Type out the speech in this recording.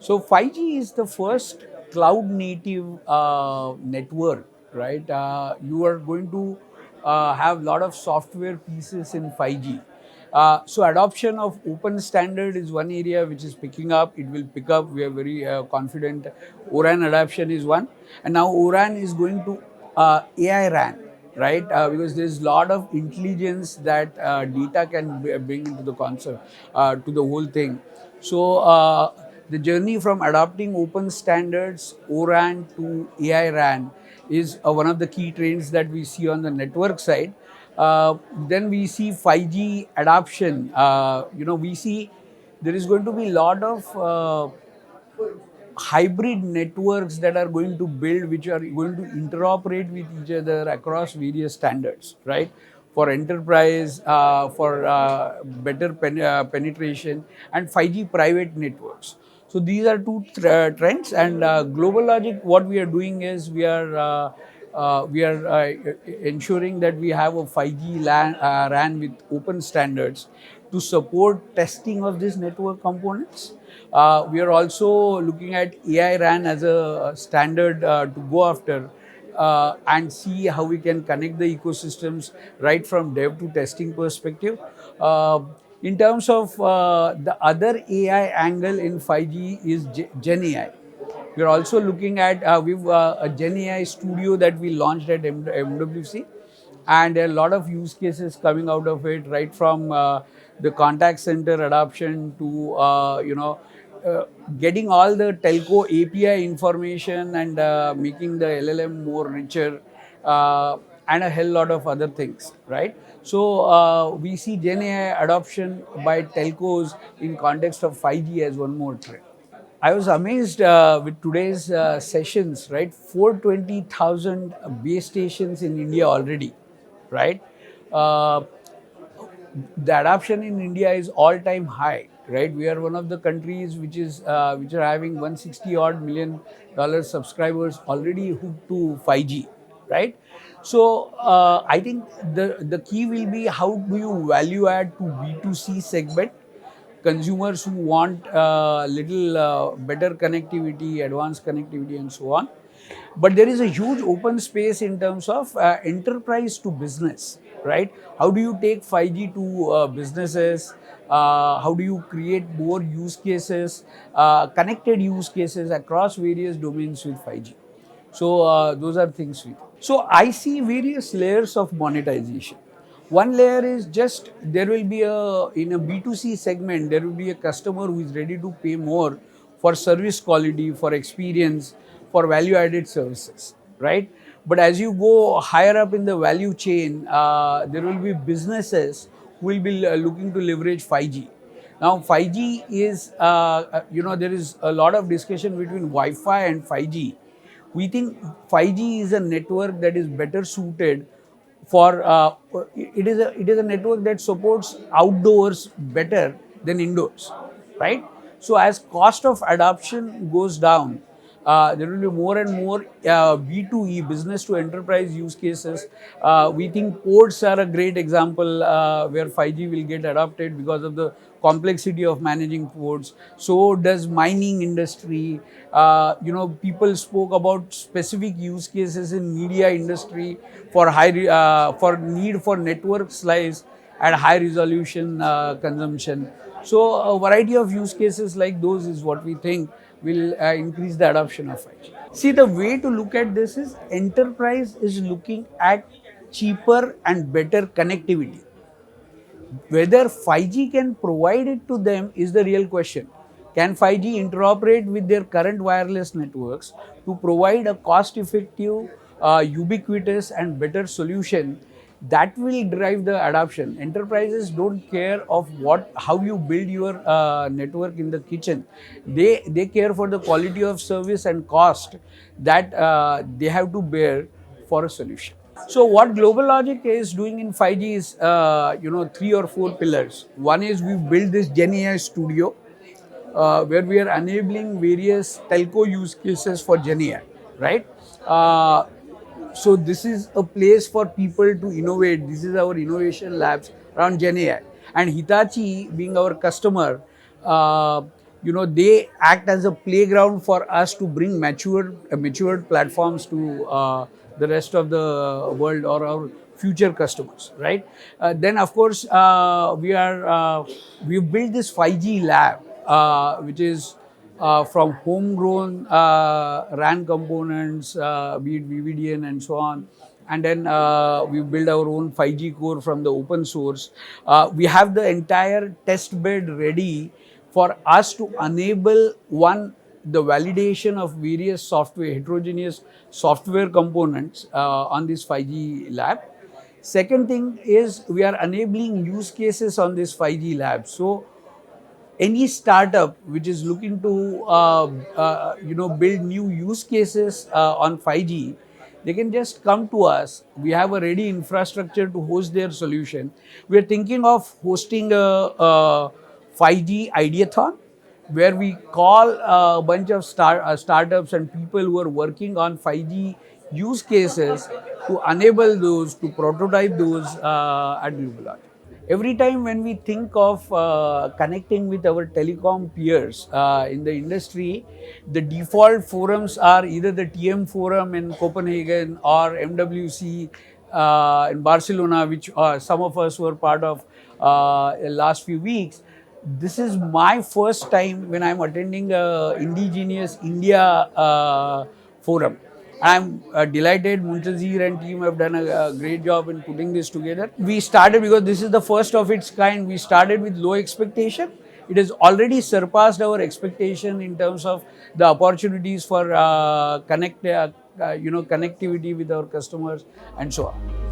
So 5G is the first cloud native network, right? You are going to have a lot of software pieces in 5G. So adoption of open standard is one area which is picking up. It will pick up. We are very confident. ORAN adoption is one, and now ORAN is going to AI RAN, right? Because there's a lot of intelligence that data can bring into the concept, to the whole thing. So the journey from adopting open standards, ORAN to AI RAN is one of the key trends that we see on the network side. Then we see 5G adoption. We see there is going to be a lot of hybrid networks that are going to build, which are going to interoperate with each other across various standards, right? For enterprise, for better penetration, and 5G private networks. So these are two trends, and GlobalLogic, what we are doing is we are ensuring that we have a 5G RAN with open standards to support testing of these network components. We are also looking at AI RAN as a standard to go after, and see how we can connect the ecosystems right from dev to testing perspective. In terms of the other AI angle in 5G is GenAI. We're also looking at we've a GenAI studio that we launched at MWC, and there are a lot of use cases coming out of it, right from the contact center adoption to getting all the telco API information and making the LLM more richer, and a hell lot of other things, right? So we see GenAI adoption by telcos in context of 5G as one more trend. I was amazed with today's sessions, right? 420,000 base stations in India already, right? Uh, the adoption in India is all-time high, right? We are one of the countries which are having 160 odd million dollar subscribers already hooked to 5G, right? So I think the key will be how do you value add to B2C segment, consumers who want little better connectivity, advanced connectivity, and so on. But there is a huge open space in terms of enterprise to business, right? How do you take 5G to businesses? How do you create more use cases, connected use cases across various domains with 5G? So those are things we. So I see various layers of monetization. One layer is just there will be a in a B2C segment there will be a customer who is ready to pay more for service quality, for experience, for value added services, right? But as you go higher up in the value chain, there will be businesses who will be looking to leverage 5G. Now 5G is there is a lot of discussion between Wi-Fi and 5G. We think 5G is a network that is better suited for it is a network that supports outdoors better than indoors, right? So as cost of adoption goes down, there will be more and more B2E, business to enterprise use cases. We think ports are a great example where 5G will get adopted because of the complexity of managing ports. So does mining industry. People spoke about specific use cases in media industry for for need for network slice at high resolution consumption. So a variety of use cases like those is what we think will increase the adoption of 5G. See, the way to look at this is enterprise is looking at cheaper and better connectivity. Whether 5G can provide it to them is the real question. Can 5G interoperate with their current wireless networks to provide a cost effective, ubiquitous, and better solution that will drive the adoption? Enterprises don't care of how you build your network in the kitchen. They care for the quality of service and cost that they have to bear for a solution. So what GlobalLogic is doing in 5G is, three or four pillars. One is we built this GenAI studio, where we are enabling various telco use cases for GenAI, right? So this is a place for people to innovate. This is our innovation labs around GenAI. And Hitachi being our customer, they act as a playground for us to bring matured platforms to the rest of the world or our future customers, right? Then of course we've built this 5G lab, which is from homegrown RAN components, be it VVDN and so on. And then we build our own 5G core from the open source. We have the entire test bed ready for us to enable the validation of various heterogeneous software components on this 5G lab. Second thing is we are enabling use cases on this 5G lab. So any startup which is looking to build new use cases on 5G, they can just come to us. We have a ready infrastructure to host their solution. We are thinking of hosting a 5G ideathon where we call a bunch of startups and people who are working on 5G use cases to enable those, to prototype those at GlobalLogic. Every time when we think of connecting with our telecom peers in the industry, the default forums are either the TM forum in Copenhagen or MWC in Barcelona, which some of us were part of last few weeks. This is my first time when I'm attending a indigenous India forum. I'm delighted Muntazir and team have done a great job in putting this together. We started because this is the first of its kind. We started with low expectation. It has already surpassed our expectation in terms of the opportunities for connectivity with our customers and so on.